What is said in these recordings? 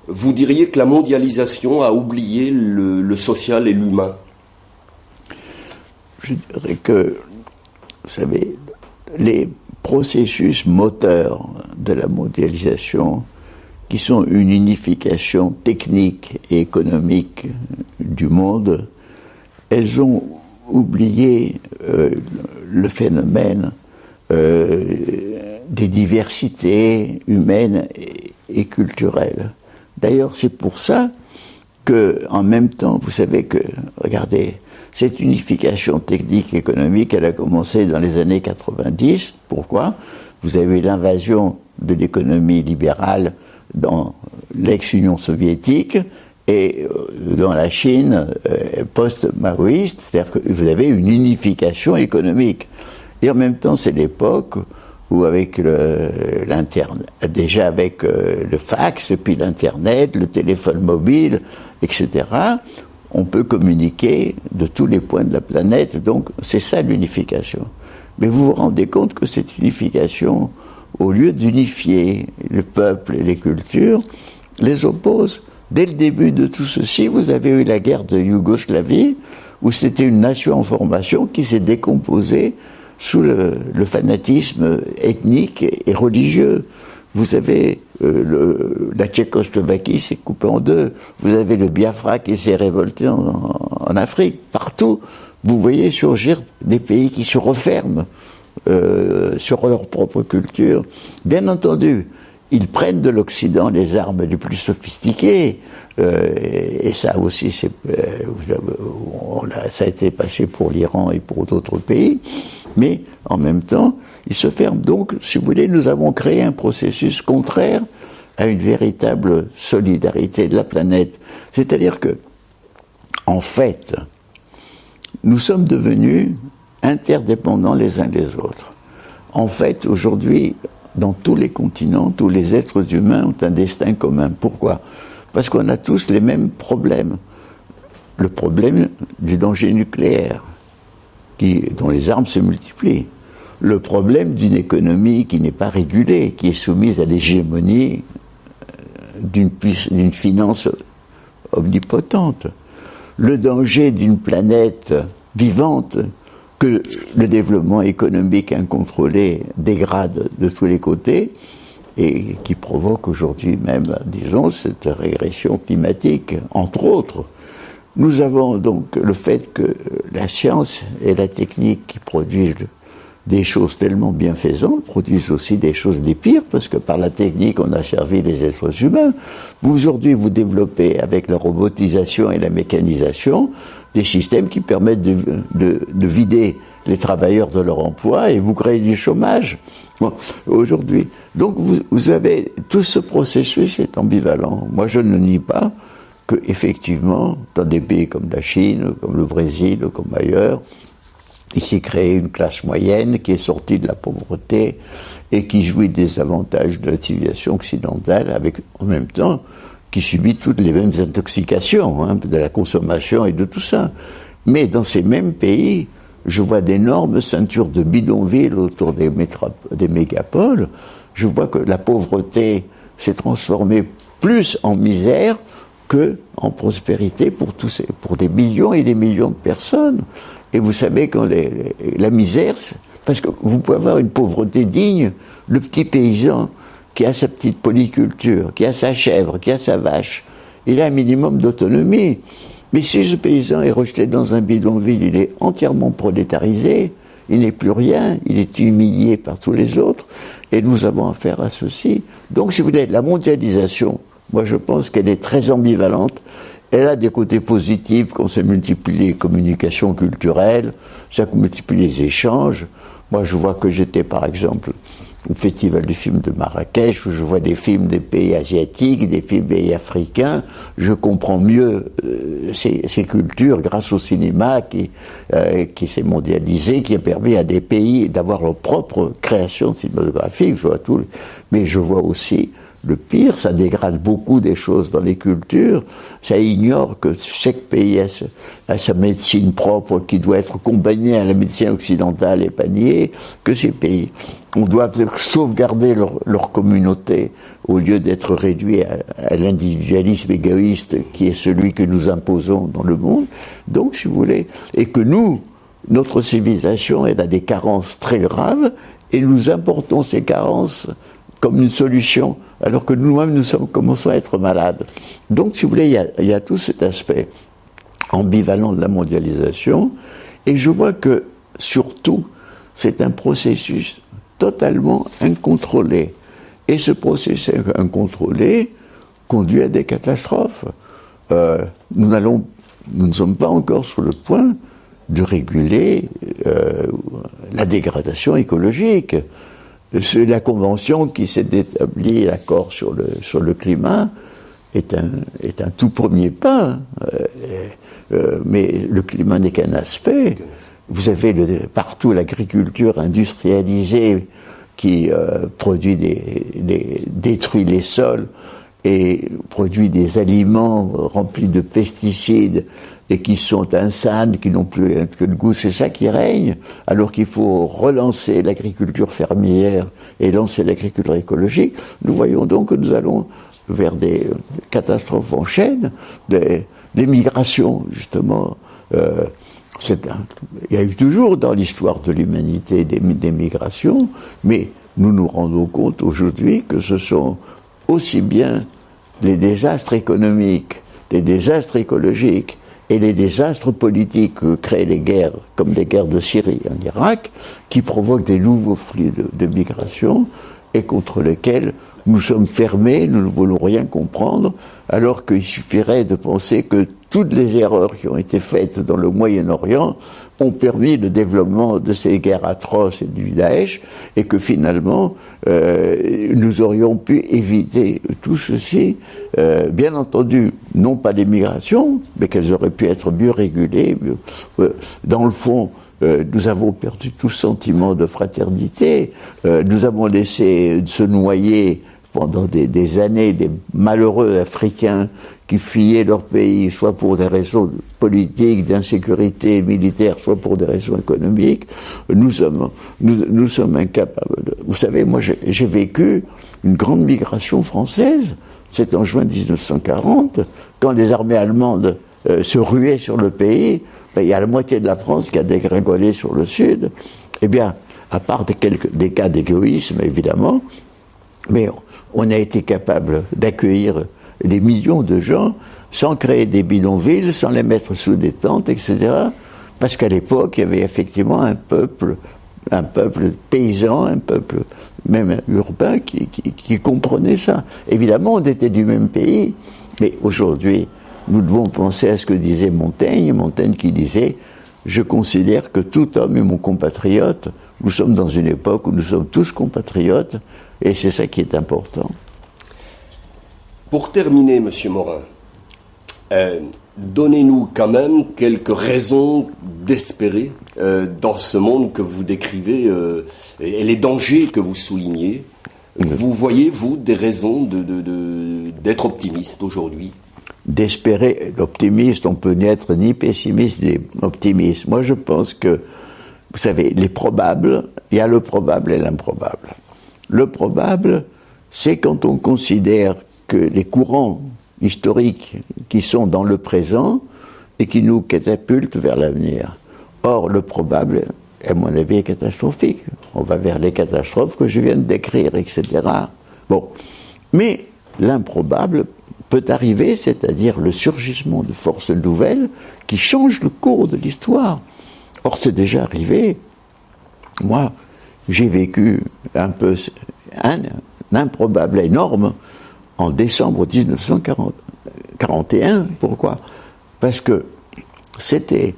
vous diriez que la mondialisation a oublié le social et l'humain? Je dirais que, vous savez, les processus moteurs de la mondialisation, qui sont une unification technique et économique du monde, elles ont oublié le phénomène des diversités humaines et culturelles. D'ailleurs, c'est pour ça que, en même temps, vous savez que, regardez, cette unification technique et économique, elle a commencé dans les années 90. Pourquoi? Vous avez l'invasion de l'économie libérale dans l'ex-Union soviétique et dans la Chine post-maoïste, c'est-à-dire que vous avez une unification économique. Et en même temps, c'est l'époque où avec déjà avec le fax, puis l'Internet, le téléphone mobile, etc., on peut communiquer de tous les points de la planète, donc c'est ça l'unification. Mais vous vous rendez compte que cette unification, au lieu d'unifier le peuple et les cultures, les oppose. Dès le début de tout ceci, vous avez eu la guerre de Yougoslavie, où c'était une nation en formation qui s'est décomposée sous le fanatisme ethnique et religieux. Vous avez la Tchécoslovaquie s'est coupée en deux. Vous avez le Biafra qui s'est révolté en Afrique. Partout, vous voyez surgir des pays qui se referment sur leur propre culture. Bien entendu, ils prennent de l'Occident les armes les plus sophistiquées. Et ça aussi, ça a été passé pour l'Iran et pour d'autres pays. Mais en même temps, ils se ferment. Donc, si vous voulez, nous avons créé un processus contraire à une véritable solidarité de la planète. C'est-à-dire que, en fait, nous sommes devenus interdépendants les uns des autres. En fait, aujourd'hui, dans tous les continents, tous les êtres humains ont un destin commun. Pourquoi? Parce qu'on a tous les mêmes problèmes. Le problème du danger nucléaire, dont les armes se multiplient. Le problème d'une économie qui n'est pas régulée, qui est soumise à l'hégémonie d'une finance omnipotente. Le danger d'une planète vivante que le développement économique incontrôlé dégrade de tous les côtés et qui provoque aujourd'hui même, disons, cette régression climatique, entre autres. Nous avons donc le fait que la science et la technique qui produisent des choses tellement bienfaisantes produisent aussi des choses les pires, parce que par la technique, on a servi les êtres humains. Vous, aujourd'hui, vous développez, avec la robotisation et la mécanisation, des systèmes qui permettent de vider les travailleurs de leur emploi et vous créez du chômage. Bon, aujourd'hui, donc vous avez tout ce processus est ambivalent. Moi, je ne nie pas que, effectivement, dans des pays comme la Chine, comme le Brésil, comme ailleurs, il s'est créé une classe moyenne qui est sortie de la pauvreté et qui jouit des avantages de la civilisation occidentale, avec en même temps qui subit toutes les mêmes intoxications, de la consommation et de tout ça. Mais dans ces mêmes pays, je vois d'énormes ceintures de bidonvilles autour des mégapoles. Je vois que la pauvreté s'est transformée plus en misère que en prospérité pour des millions et des millions de personnes. Et vous savez, quand la misère, parce que vous pouvez avoir une pauvreté digne, le petit paysan qui a sa petite polyculture, qui a sa chèvre, qui a sa vache, il a un minimum d'autonomie. Mais si ce paysan est rejeté dans un bidonville, il est entièrement prolétarisé, il n'est plus rien, il est humilié par tous les autres, et nous avons affaire à ceci. Donc, si vous voulez, la mondialisation, moi je pense qu'elle est très ambivalente. Elle a des côtés positifs quand ça multiplie les communications culturelles, ça multiplie les échanges. Moi, je vois que j'étais, par exemple, au Festival du film de Marrakech, où je vois des films des pays asiatiques, des films des pays africains. Je comprends mieux ces cultures grâce au cinéma qui s'est mondialisé, qui a permis à des pays d'avoir leur propre création cinématographique. Mais je vois aussi le pire, ça dégrade beaucoup des choses dans les cultures, ça ignore que chaque pays a sa médecine propre qui doit être combinée à la médecine occidentale et pas niée, que ces pays, on doit sauvegarder leur communauté au lieu d'être réduit à l'individualisme égoïste qui est celui que nous imposons dans le monde. Donc, si vous voulez, et que nous, notre civilisation, elle a des carences très graves, et nous importons ces carences comme une solution, alors que nous-mêmes, commençons à être malades. Donc, si vous voulez, il y a tout cet aspect ambivalent de la mondialisation, et je vois que, surtout, c'est un processus totalement incontrôlé. Et ce processus incontrôlé conduit à des catastrophes. Nous ne sommes pas encore sur le point de réguler la dégradation écologique. C'est la convention qui s'est établie, l'accord sur le climat, est un tout premier pas. Mais le climat n'est qu'un aspect. Vous avez partout l'agriculture industrialisée qui détruit les sols et produit des aliments remplis de pesticides et qui sont insanes, qui n'ont plus que le goût. C'est ça qui règne, alors qu'il faut relancer l'agriculture fermière et lancer l'agriculture écologique. Nous voyons donc que nous allons vers des catastrophes en chaîne, des migrations, justement. Il y a eu toujours dans l'histoire de l'humanité des migrations, mais nous nous rendons compte aujourd'hui que ce sont aussi bien les désastres économiques, les désastres écologiques et les désastres politiques que créent les guerres, comme les guerres de Syrie et en Irak, qui provoquent des nouveaux flux de migration et contre lesquels nous sommes fermés, nous ne voulons rien comprendre, alors qu'il suffirait de penser que toutes les erreurs qui ont été faites dans le Moyen-Orient ont permis le développement de ces guerres atroces et du Daesh, et que finalement, nous aurions pu éviter tout ceci, bien entendu, non pas les migrations, mais qu'elles auraient pu être mieux régulées. Dans le fond, nous avons perdu tout sentiment de fraternité, nous avons laissé se noyer pendant des années des malheureux Africains qui fuyaient leur pays, soit pour des raisons politiques, d'insécurité militaire, soit pour des raisons économiques. Nous sommes incapables. Vous savez, moi j'ai vécu une grande migration française, c'est en juin 1940, quand les armées allemandes se ruaient sur le pays, il y a la moitié de la France qui a dégringolé sur le sud. Eh bien, à part des cas d'égoïsme, évidemment, mais on a été capable d'accueillir des millions de gens sans créer des bidonvilles, sans les mettre sous des tentes, etc. Parce qu'à l'époque, il y avait effectivement un peuple paysan, un peuple même urbain qui comprenait ça. Évidemment, on était du même pays, mais aujourd'hui, nous devons penser à ce que disait Montaigne qui disait « Je considère que tout homme est mon compatriote ». Nous sommes dans une époque où nous sommes tous compatriotes, et c'est ça qui est important. Pour terminer, Monsieur Morin, donnez-nous quand même quelques raisons d'espérer dans ce monde que vous décrivez et les dangers que vous soulignez. Vous voyez, vous, des raisons d'être optimiste aujourd'hui? D'espérer, l'optimiste, on peut n'être ni pessimiste ni optimiste. Moi, je pense que, vous savez, les probables, il y a le probable et l'improbable. Le probable, c'est quand on considère que les courants historiques qui sont dans le présent et qui nous catapultent vers l'avenir. Or, le probable, à mon avis, est catastrophique. On va vers les catastrophes que je viens de décrire, etc. Bon. Mais l'improbable peut arriver, c'est-à-dire le surgissement de forces nouvelles qui changent le cours de l'histoire. Or, c'est déjà arrivé. Moi, j'ai vécu un improbable énorme en décembre 1941. Pourquoi? Parce que c'était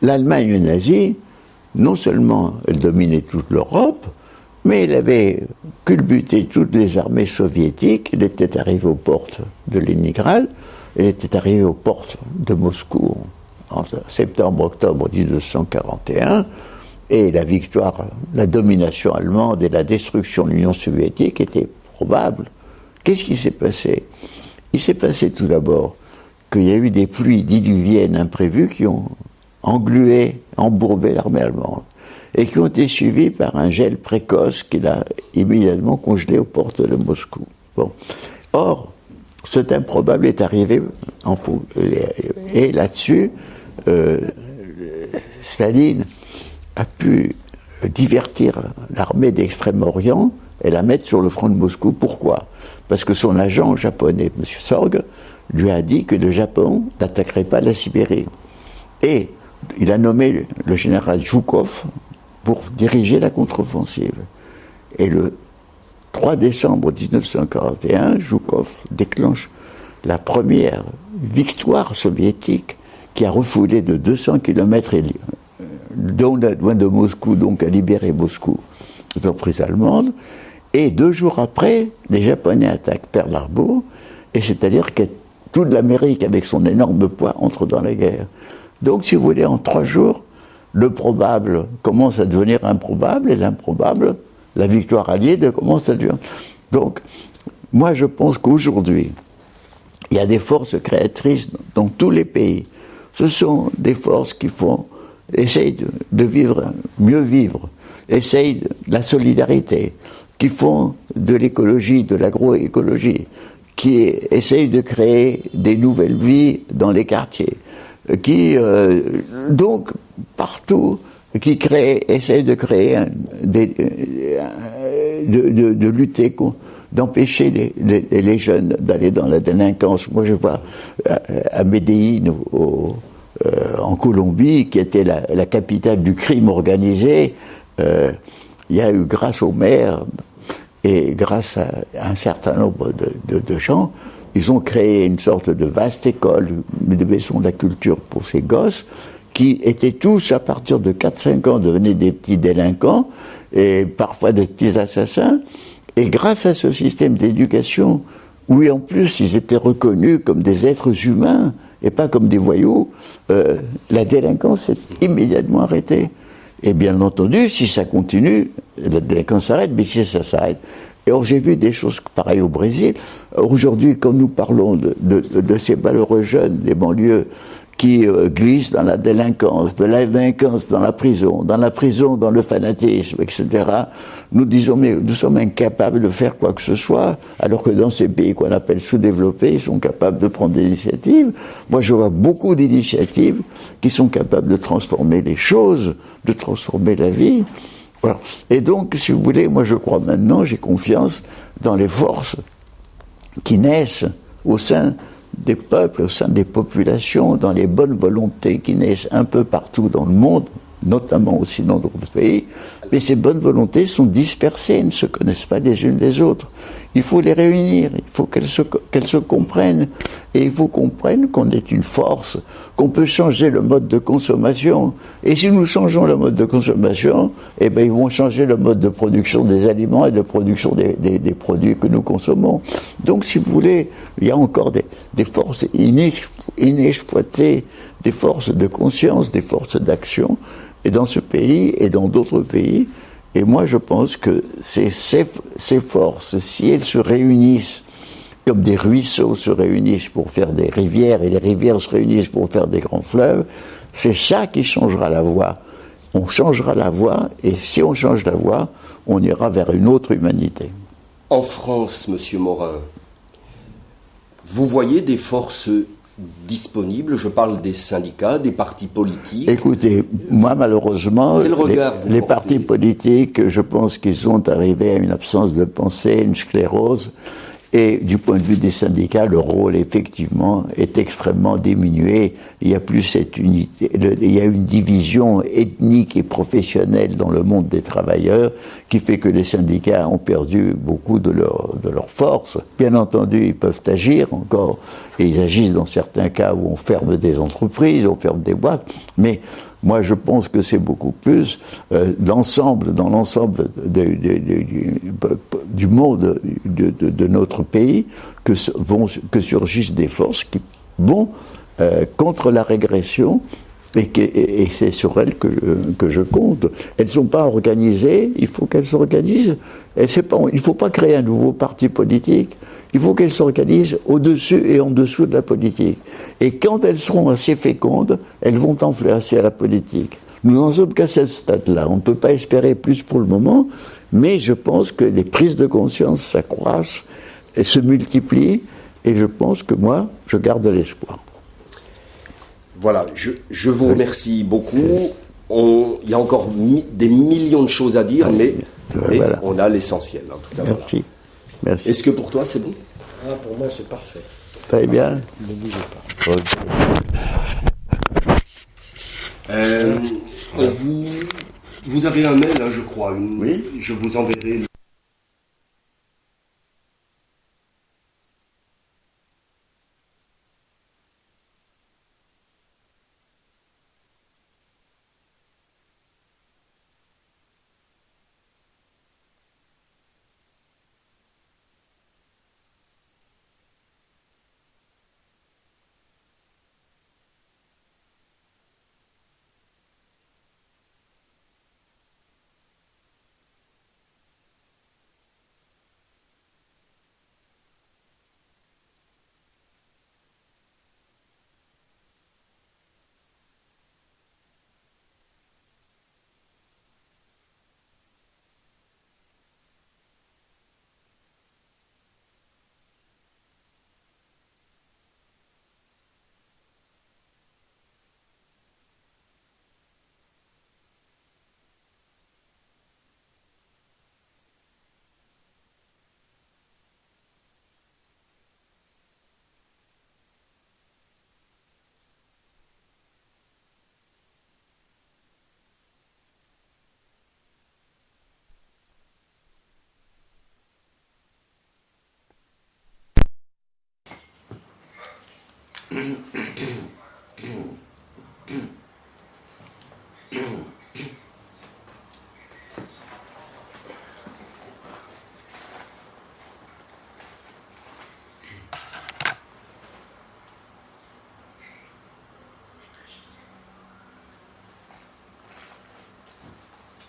l'Allemagne nazie, non seulement elle dominait toute l'Europe, mais elle avait culbuté toutes les armées soviétiques. Elle était arrivée aux portes de Leningrad, elle était arrivée aux portes de Moscou en septembre-octobre 1941, et la victoire, la domination allemande et la destruction de l'Union soviétique étaient probables. Qu'est-ce qui s'est passé? Il s'est passé tout d'abord qu'il y a eu des pluies diluviennes imprévues qui ont englué, embourbé l'armée allemande et qui ont été suivies par un gel précoce qui l'a immédiatement congelé aux portes de Moscou. Bon. Or, cet improbable est arrivé et là-dessus, Staline a pu divertir l'armée d'Extrême-Orient et la mettre sur le front de Moscou. Pourquoi? Parce que son agent japonais, M. Sorg, lui a dit que le Japon n'attaquerait pas la Sibérie. Et il a nommé le général Zhukov pour diriger la contre-offensive. Et le 3 décembre 1941, Zhukov déclenche la première victoire soviétique qui a refoulé de 200 km loin de Moscou, donc à libérer Moscou de l'emprise allemande. Et 2 jours après, les Japonais attaquent Pearl Harbor, et c'est-à-dire que toute l'Amérique, avec son énorme poids, entre dans la guerre. Donc, si vous voulez, en 3 jours, le probable commence à devenir improbable, et l'improbable, la victoire alliée, commence à devenir... Donc, moi, je pense qu'aujourd'hui, il y a des forces créatrices dans tous les pays. Ce sont des forces qui essayent de vivre, mieux vivre, essayent de la solidarité, qui font de l'écologie, de l'agroécologie, qui essayent de créer des nouvelles vies dans les quartiers, qui, donc, partout, qui essayent de créer, de lutter, d'empêcher les jeunes d'aller dans la délinquance. Moi, je vois à Medellín, en Colombie, qui était la capitale du crime organisé, il y a eu, grâce au maire et grâce à un certain nombre de gens, ils ont créé une sorte de vaste école de maison de la culture pour ces gosses, qui étaient tous, à partir de 4-5 ans, devenaient des petits délinquants, et parfois des petits assassins. Et grâce à ce système d'éducation, où en plus ils étaient reconnus comme des êtres humains, et pas comme des voyous, la délinquance s'est immédiatement arrêtée. Et bien entendu, si ça continue, la délinquance s'arrête, mais si ça s'arrête... Et or, j'ai vu des choses pareilles au Brésil. Aujourd'hui, quand nous parlons de ces malheureux jeunes des banlieues qui glissent dans la délinquance, de la délinquance dans la prison dans le fanatisme, etc., nous disons, mais nous sommes incapables de faire quoi que ce soit, alors que dans ces pays qu'on appelle sous-développés, ils sont capables de prendre des initiatives. Moi, je vois beaucoup d'initiatives qui sont capables de transformer les choses, de transformer la vie. Voilà. Et donc, si vous voulez, moi je crois maintenant, j'ai confiance dans les forces qui naissent au sein des peuples, au sein des populations, dans les bonnes volontés qui naissent un peu partout dans le monde, notamment aussi dans d'autres pays, mais ces bonnes volontés sont dispersées, ne se connaissent pas les unes les autres. Il faut les réunir, il faut qu'elles se comprennent, et il faut comprendre qu'on est une force, qu'on peut changer le mode de consommation, et si nous changeons le mode de consommation, eh bien ils vont changer le mode de production des aliments et de production des produits que nous consommons. Donc si vous voulez, il y a encore des forces inexploitées, des forces de conscience, des forces d'action, et dans ce pays et dans d'autres pays. Et moi, je pense que ces forces, si elles se réunissent, comme des ruisseaux se réunissent pour faire des rivières, et les rivières se réunissent pour faire des grands fleuves, c'est ça qui changera la voie. On changera la voie, et si on change la voie, on ira vers une autre humanité. En France, Monsieur Morin, vous voyez des forces disponibles, je parle des syndicats, des partis politiques. Écoutez, moi malheureusement, les partis politiques, je pense qu'ils sont arrivés à une absence de pensée, une sclérose, et du point de vue des syndicats, le rôle effectivement est extrêmement diminué. Il y a plus cette unité, il y a une division ethnique et professionnelle dans le monde des travailleurs qui fait que les syndicats ont perdu beaucoup de leur force. Bien entendu, ils peuvent agir encore, et ils agissent dans certains cas où on ferme des entreprises, on ferme des boîtes, mais moi, je pense que c'est beaucoup plus dans l'ensemble du monde de notre pays que surgissent des forces qui vont contre la régression Et c'est sur elles que je compte. Elles ne sont pas organisées, il faut qu'elles s'organisent. Il ne faut pas créer un nouveau parti politique, il faut qu'elles s'organisent au-dessus et en dessous de la politique. Et quand elles seront assez fécondes, elles vont influencer la politique. Nous n'en sommes qu'à ce stade-là. On ne peut pas espérer plus pour le moment, mais je pense que les prises de conscience s'accroissent et se multiplient, et je pense que moi, je garde l'espoir. Voilà, je vous remercie beaucoup. Il y a encore des millions de choses à dire, mais voilà. On a l'essentiel. En tout cas, merci. Voilà. Merci. Est-ce que pour toi, c'est bon? Pour moi, c'est parfait. Très bien. Ne bougez pas. Vous avez un mail, hein, je crois. Oui. Je vous enverrai.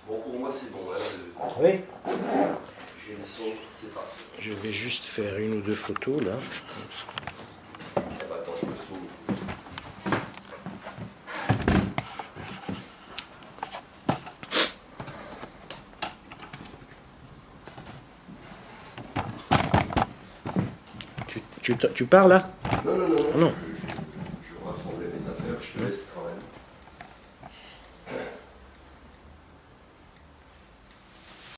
Bon, pour moi, c'est bon. Hein, Oui. J'ai le son, c'est parfait. Je vais juste faire une ou deux photos, là, je pense. Ah bah, attends, je me souviens. Tu pars, là? Non.